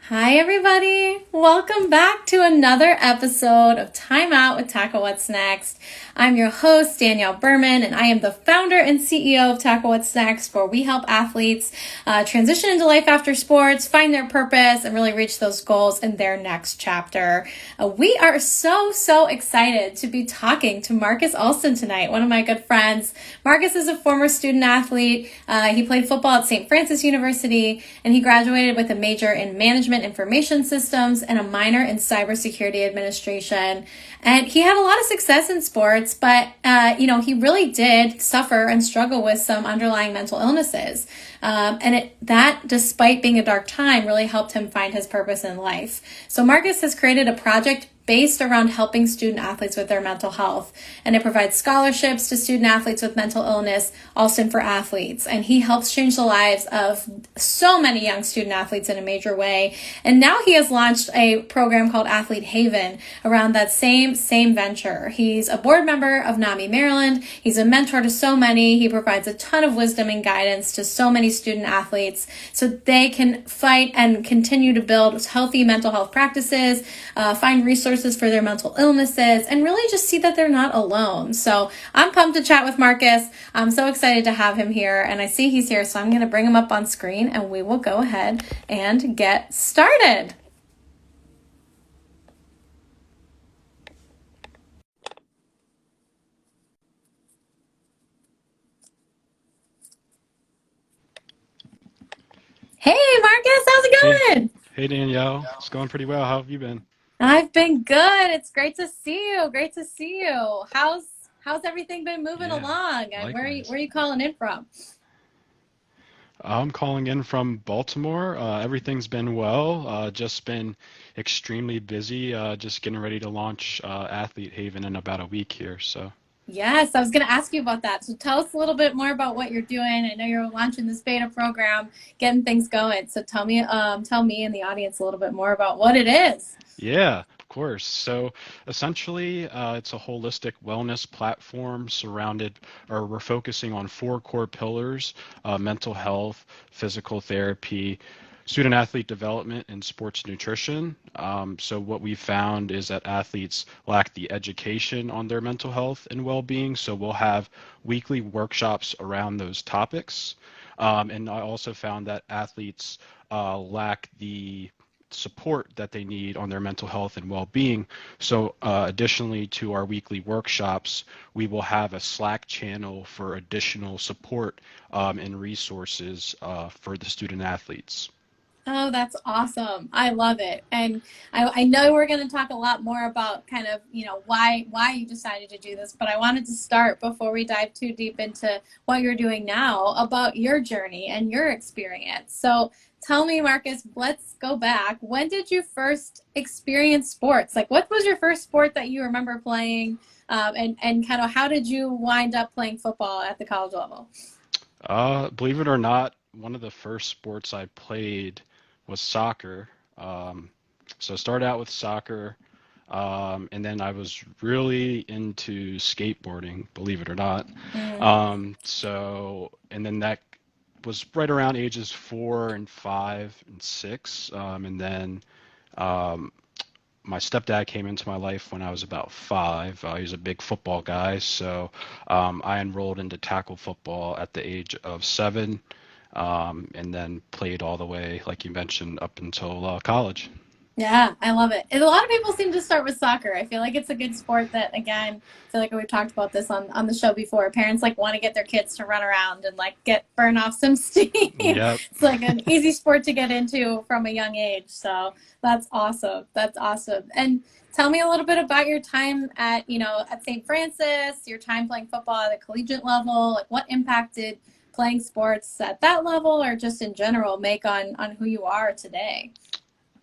Hi, everybody. Welcome back to another episode of Timeout with Tackle What's Next. I'm your host, Danielle Berman, and I am the founder and CEO of Tackle What's Next, where we help athletes transition into life after sports, find their purpose, and really reach those goals in their next chapter. We are so excited to be talking to Marcus Alston tonight, one of my good friends. Marcus is a former student athlete. He played football at St. Francis University, and he graduated with a major in management information systems and a minor in cybersecurity administration. And he had a lot of success in sports, but he really did suffer and struggle with some underlying mental illnesses. That, despite being a dark time, really helped him find his purpose in life. So Marcus has created a project based around helping student athletes with their mental health. And it provides scholarships to student athletes with mental illness, Alston for Athletes. And he helps change the lives of so many young student athletes in a major way. And now he has launched a program called Athlete Haven around that same venture. He's a board member of NAMI Maryland. He's a mentor to so many. He provides a ton of wisdom and guidance to so many student athletes so they can fight and continue to build healthy mental health practices, find resources for their mental illnesses, and really just see that they're not alone. So I'm pumped to chat with Marcus. I'm so excited to have him here, and I see he's here, so I'm going to bring him up on screen and we will go ahead and get started. Hey Marcus, how's it going? Hey Danielle, it's going pretty well. How have you been? I've been good. It's great to see you. Great to see you. How's everything been moving Yeah, along? And likewise. where are you calling in from? I'm calling in from Baltimore. Everything's been well. Just been extremely busy. Just getting ready to launch Athlete Haven in about a week here. So. Yes, I was going to ask you about that. So tell us a little bit more about what you're doing. I know you're launching this beta program, getting things going. So tell me and the audience a little bit more about what it is. Yeah, of course. So essentially, it's a holistic wellness platform surrounded, or we're focusing on four core pillars: mental health, physical therapy, student athlete development, and sports nutrition. So what we found is that athletes lack the education on their mental health and well-being. So we'll have weekly workshops around those topics. And I also found that athletes lack the support that they need on their mental health and well-being. So additionally to our weekly workshops, we will have a Slack channel for additional support and resources for the student athletes. Oh, that's awesome. I love it. And I know we're going to talk a lot more about kind of, why you decided to do this, but I wanted to start before we dive too deep into what you're doing now about your journey and your experience. So tell me, Marcus, let's go back. When did you first experience sports? Like, what was your first sport that you remember playing? And kind of how did you wind up playing football at the college level? Believe it or not, one of the first sports I played was soccer. So I started out with soccer, and then I was really into skateboarding, believe it or not. Mm. And then that was right around ages 4 and 5 and 6. And then um, my stepdad came into my life when I was about 5. He was a big football guy, so I enrolled into tackle football at the age of 7, and then played all the way, like you mentioned, up until college. Yeah, I love it. And a lot of people seem to start with soccer. I feel like it's a good sport that, again, I feel like we've talked about this on the show before. Parents like want to get their kids to run around and like burn off some steam. Yep. It's like an easy sport to get into from a young age. So that's awesome. That's awesome. And tell me a little bit about your time at St. Francis, your time playing football at a collegiate level. Like what impact did playing sports at that level or just in general make on who you are today?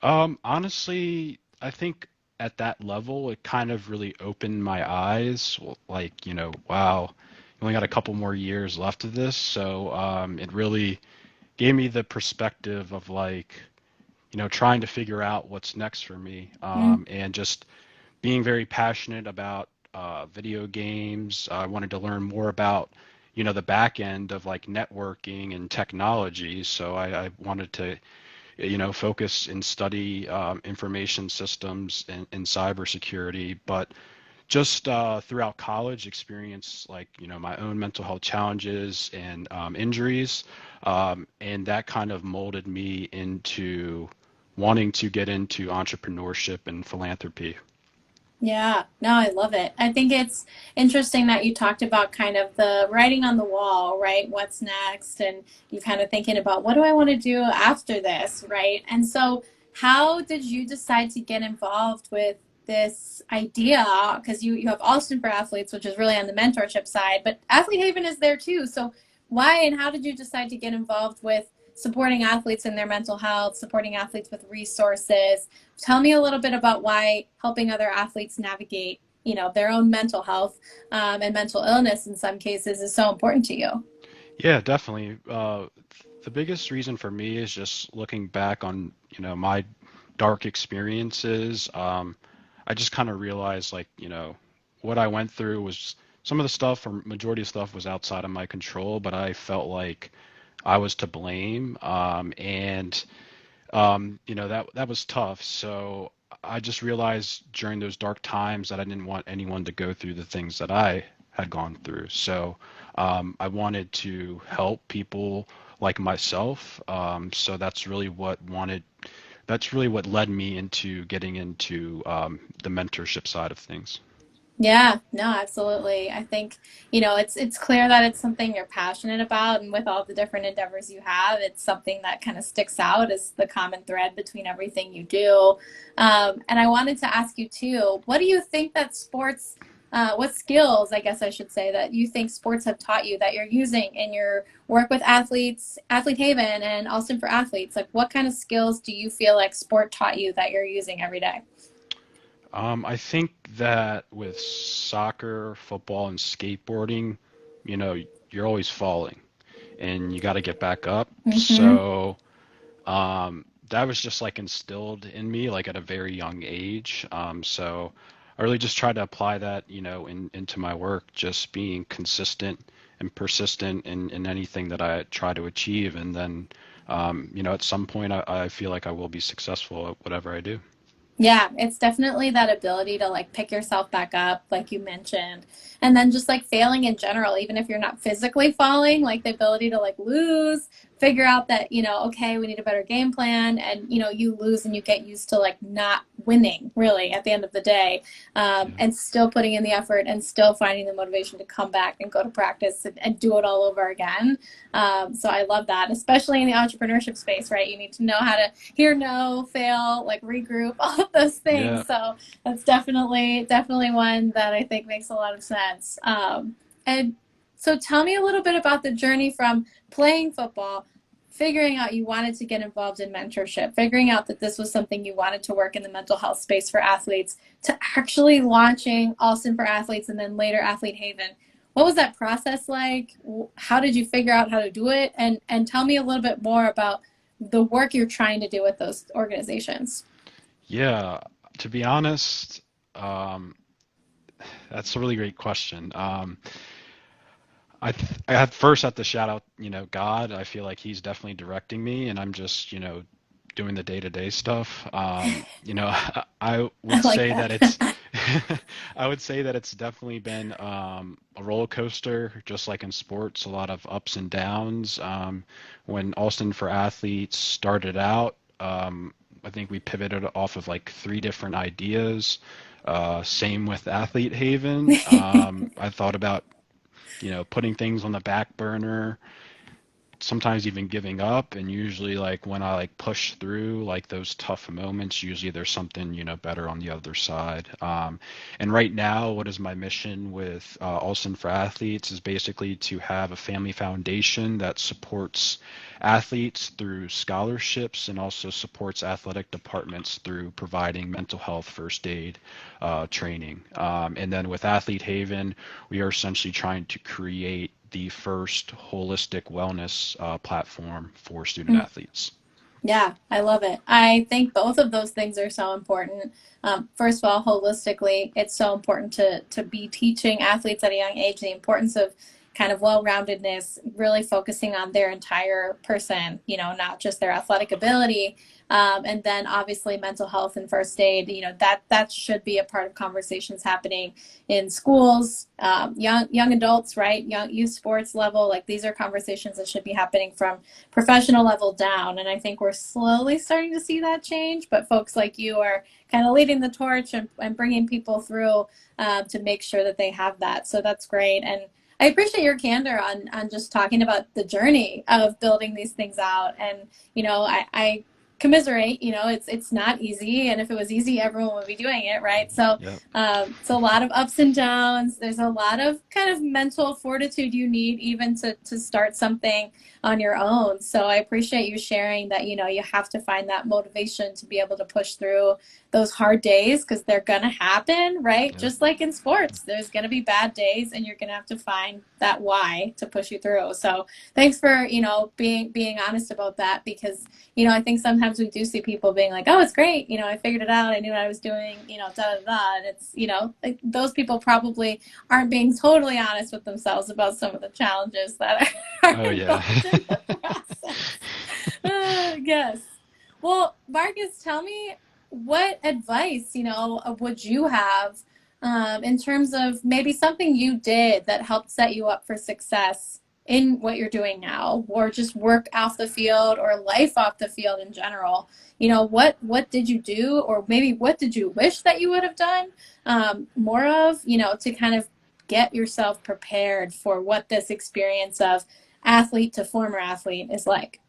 Honestly, I think at that level, it kind of really opened my eyes. Like, wow, you only got a couple more years left of this. So, it really gave me the perspective of like, trying to figure out what's next for me, and just being very passionate about video games. I wanted to learn more about, the back end of like networking and technology. So I wanted to focus and study information systems and cybersecurity, but just throughout college experience like my own mental health challenges and injuries, and that kind of molded me into wanting to get into entrepreneurship and philanthropy. Yeah, no, I love it. I think it's interesting that you talked about kind of the writing on the wall, right? What's next? And you kind of thinking about what do I want to do after this, right? And so, how did you decide to get involved with this idea? Because you have Alston for Athletes, which is really on the mentorship side, but Athlete Haven is there too. So, why and how did you decide to get involved with supporting athletes in their mental health, supporting athletes with resources? Tell me a little bit about why helping other athletes navigate, their own mental health and mental illness in some cases is so important to you. Yeah, definitely. The biggest reason for me is just looking back on, my dark experiences. I just kind of realized like, what I went through was some of the stuff or majority of stuff was outside of my control, but I felt like I was to blame. And that was tough. So I just realized during those dark times that I didn't want anyone to go through the things that I had gone through. So I wanted to help people like myself. So that's really what led me into getting into the mentorship side of things. Yeah, no, absolutely. I think, it's clear that it's something you're passionate about, and with all the different endeavors you have, it's something that kind of sticks out as the common thread between everything you do. And I wanted to ask you too, what do you think that sports, what skills, I guess I should say, that you think sports have taught you that you're using in your work with athletes, Athlete Haven and Austin for Athletes? Like, what kind of skills do you feel like sport taught you that you're using every day? I think that with soccer, football, and skateboarding, you know, you're always falling and you got to get back up. Mm-hmm. So that was just like instilled in me like at a very young age. So I really just tried to apply that, into my work, just being consistent and persistent in anything that I try to achieve. And then, at some point, I feel like I will be successful at whatever I do. Yeah, it's definitely that ability to like pick yourself back up, like you mentioned. And then just like failing in general, even if you're not physically falling, like the ability to like lose, figure out that, okay, we need a better game plan. And, you lose and you get used to like not winning really at the end of the day, Yeah. and still putting in the effort and still finding the motivation to come back and go to practice and do it all over again. So I love that, especially in the entrepreneurship space, right? You need to know how to hear no, fail, like regroup, all of those Yeah. things. So that's definitely one that I think makes a lot of sense. And so tell me a little bit about the journey from playing football, figuring out you wanted to get involved in mentorship, figuring out that this was something you wanted to work in the mental health space for athletes, to actually launching Alston for Athletes and then later Athlete Haven. What was that process like? How did you figure out how to do it? And tell me a little bit more about the work you're trying to do with those organizations. Yeah. To be honest, um, that's a really great question. I had first have to shout out, God. I feel like He's definitely directing me, and I'm just, doing the day-to-day stuff. I I would like say that that. it's, I would say that it's definitely been a roller coaster, just like in sports, a lot of ups and downs. When Alston for Athletes started out, I think we pivoted off of like three different ideas. Same with Athlete Haven. I thought about putting things on the back burner, sometimes even giving up. And usually like when I like push through like those tough moments, usually there's something, better on the other side. And right now, what is my mission with Olson for Athletes is basically to have a family foundation that supports athletes through scholarships and also supports athletic departments through providing mental health first aid training. And then with Athlete Haven, we are essentially trying to create the first holistic wellness platform for student athletes. Yeah, I love it. I think both of those things are so important. First of all, holistically, it's so important to be teaching athletes at a young age the importance of kind of well-roundedness, really focusing on their entire person, not just their athletic ability. And then obviously mental health and first aid, that should be a part of conversations happening in schools, young adults, right? Young youth sports level. Like these are conversations that should be happening from professional level down. And I think we're slowly starting to see that change, but folks like you are kind of leading the torch and bringing people through to make sure that they have that. So that's great. And I appreciate your candor on just talking about the journey of building these things out. And, I commiserate, it's not easy. And if it was easy, everyone would be doing it, right? So Yep. it's a lot of ups and downs. There's a lot of kind of mental fortitude you need even to start something on your own. So I appreciate you sharing that, you have to find that motivation to be able to push through those hard days because they're going to happen, right? Yep. Just like in sports, there's going to be bad days and you're going to have to find that why to push you through. So thanks for, being honest about that because, I think sometimes we do see people being like, oh, it's great. I figured it out. I knew what I was doing, da, da, da. And it's, like those people probably aren't being totally honest with themselves about some of the challenges that are Oh yeah. involved in the process. Yes. Well, Marcus, tell me what advice, would you have in terms of maybe something you did that helped set you up for success in what you're doing now, or just work off the field or life off the field in general? What did you do, or maybe what did you wish that you would have done more of, to kind of get yourself prepared for what this experience of athlete to former athlete is like?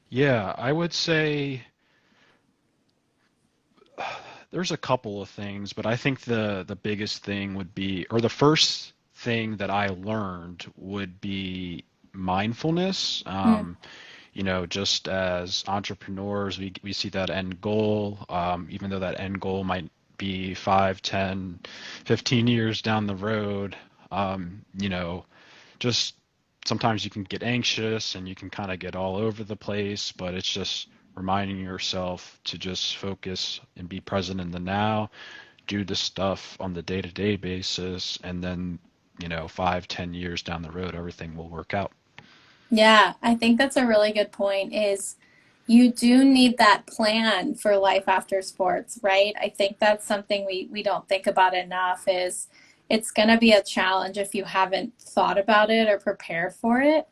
Yeah, I would say there's a couple of things, but I think the biggest thing would be, or the first thing that I learned would be mindfulness. Mm, Just as entrepreneurs, we see that end goal, even though that end goal might be 5, 10, 15 years down the road, just sometimes you can get anxious and you can kind of get all over the place, but it's just reminding yourself to just focus and be present in the now, do the stuff on the day-to-day basis, and then, 5, 10 years down the road, everything will work out. yeah, I think that's a really good point is you do need that plan for life after sports, right? I think that's something we don't think about enough is it's going to be a challenge if you haven't thought about it or prepared for it.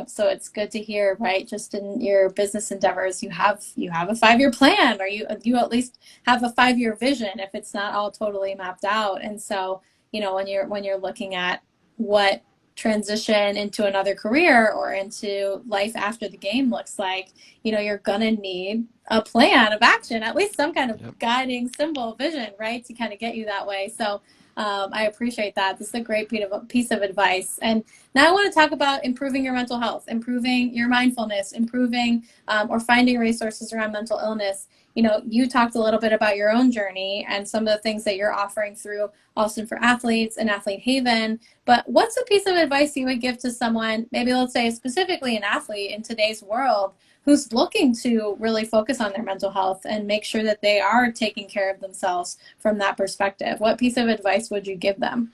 So it's good to hear, right? Just in your business endeavors, you have a 5-year plan, or you at least have a 5-year vision if it's not all totally mapped out. And so, when you're looking at what transition into another career or into life after the game looks like, you're going to need a plan of action, at least some kind of Yep. guiding symbol vision, right, to kind of get you that way. So I appreciate that. This is a great piece of advice. And now I want to talk about improving your mental health, improving your mindfulness, improving or finding resources around mental illness. You talked a little bit about your own journey and some of the things that you're offering through Alston for Athletes and Athlete Haven. But what's a piece of advice you would give to someone, maybe let's say specifically an athlete in today's world, who's looking to really focus on their mental health and make sure that they are taking care of themselves from that perspective? What piece of advice would you give them?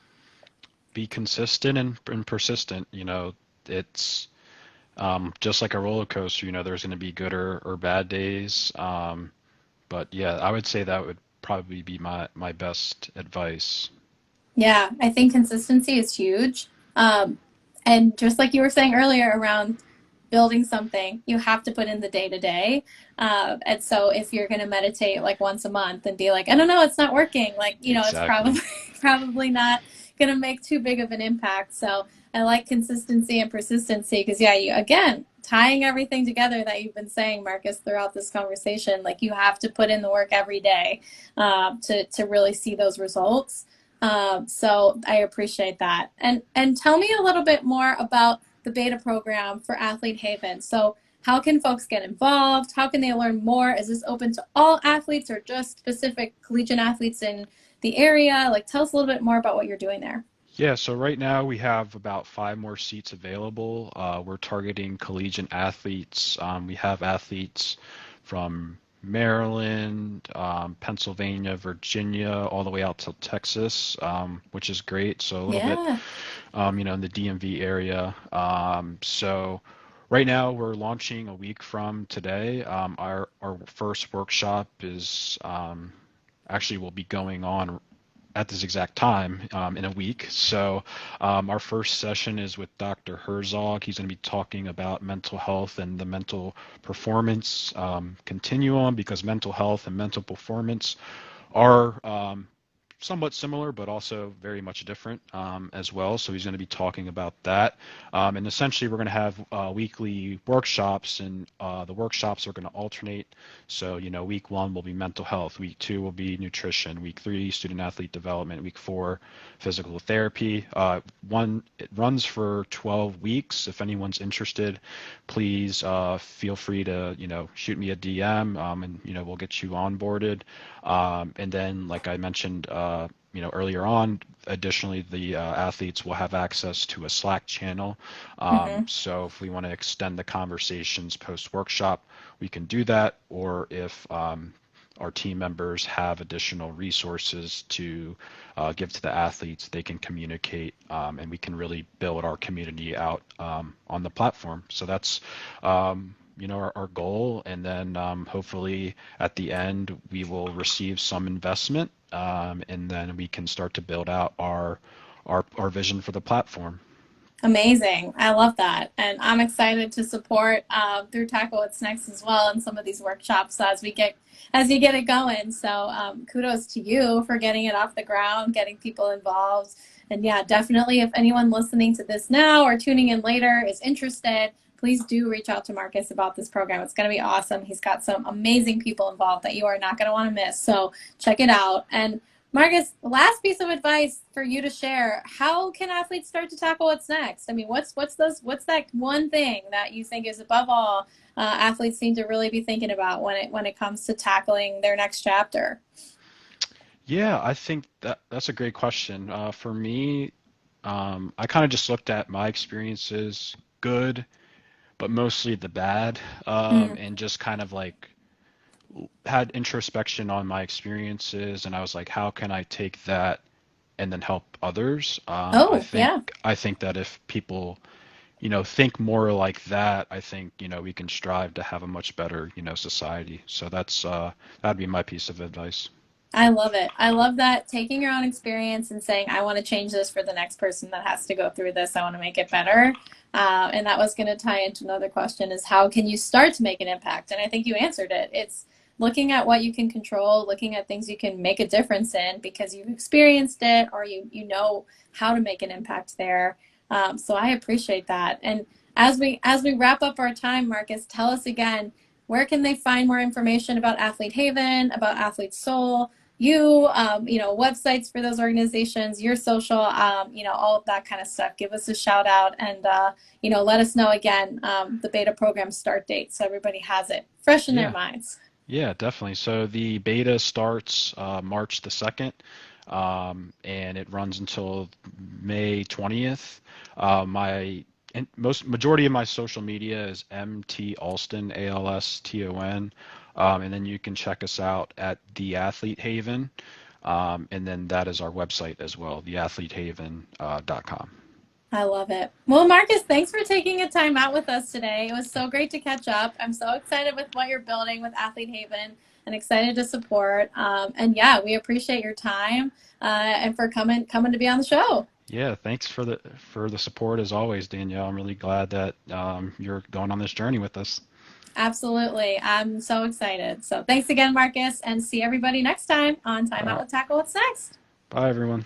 Be consistent and persistent. It's just like a roller coaster. There's going to be good or bad days. But yeah, I would say that would probably be my best advice. Yeah, I think consistency is huge. Um, and just like you were saying earlier around building something, you have to put in the day to day. And so if you're going to meditate like once a month and be like, I don't know, it's not working, like, it's Exactly. probably probably not going to make too big of an impact. So I like consistency and persistency because, yeah, you again, tying everything together that you've been saying, Marcus, throughout this conversation, like you have to put in the work every day to really see those results. So I appreciate that. And tell me a little bit more about the beta program for Athlete Haven. So how can folks get involved? How can they learn more? Is this open to all athletes or just specific collegiate athletes in the area? Like, tell us a little bit more about what you're doing there. Yeah, so right now we have about 5 more seats available. We're targeting collegiate athletes. We have athletes from Maryland, Pennsylvania, Virginia, all the way out to Texas, which is great. So a little bit Yeah. in the DMV area. So right now we're launching a week from today. Our first workshop is actually will be going on at this exact time in a week. So our first session is with Dr. Herzog. He's going to be talking about mental health and the mental performance continuum, because mental health and mental performance are somewhat similar, but also very much different as well. So he's going to be talking about that. And essentially, we're going to have weekly workshops, and the workshops are going to alternate. So, week 1 will be mental health, week 2 will be nutrition, week 3, student athlete development, week 4, physical therapy. It runs for 12 weeks. If anyone's interested, please feel free to, shoot me a DM, and, we'll get you onboarded. And then, like I mentioned, earlier on, additionally, the athletes will have access to a Slack channel. Mm-hmm. So if we want to extend the conversations post-workshop, we can do that. Or if our team members have additional resources to give to the athletes, they can communicate, and we can really build our community out on the platform. So that's our goal. And then hopefully at the end we will receive some investment, and then we can start to build out our vision for the platform. Amazing. I love that. And I'm excited to support through Tackle What's Next as well in some of these workshops as you get it going. So kudos to you for getting it off the ground, getting people involved. And yeah, definitely if anyone listening to this now or tuning in later is interested, please do reach out to Marcus about this program. It's going to be awesome. He's got some amazing people involved that you are not going to want to miss. So check it out. And Marcus, last piece of advice for you to share. How can athletes start to tackle what's next? I mean, what's that one thing that you think is above all athletes need to really be thinking about when it comes to tackling their next chapter? Yeah, I think that's a great question. For me, I kind of just looked at my experiences, good, but mostly the bad, Mm. and just kind of like had introspection on my experiences, and I was like, how can I take that and then help others? I Oh, think yeah. I think that if people, think more like that, I think, we can strive to have a much better, society. So that'd be my piece of advice. I love it. I love that taking your own experience and saying, I want to change this for the next person that has to go through this. I want to make it better. And that was going to tie into another question is how can you start to make an impact? And I think you answered it. It's looking at what you can control, looking at things you can make a difference in because you've experienced it or you know how to make an impact there. So I appreciate that. And as we wrap up our time, Marcus, tell us again, where can they find more information about Athlete Haven, about Athlete Soul? Websites for those organizations, your social, all of that kind of stuff. Give us a shout out and, let us know again the beta program start date so everybody has it fresh in their Yeah. minds. Yeah, definitely. So the beta starts March the 2nd, and it runs until May 20th. My majority of my social media is MT Alston, Alston. And then you can check us out at The Athlete Haven. And then that is our website as well, theathletehaven.com. I love it. Well, Marcus, thanks for taking a time out with us today. It was so great to catch up. I'm so excited with what you're building with Athlete Haven and excited to support. And yeah, we appreciate your time and for coming to be on the show. Yeah, thanks for the support as always, Danielle. I'm really glad that you're going on this journey with us. Absolutely. I'm so excited. So thanks again, Marcus, and see everybody next time on Time All Out right. with Tackle What's Next. Bye, everyone.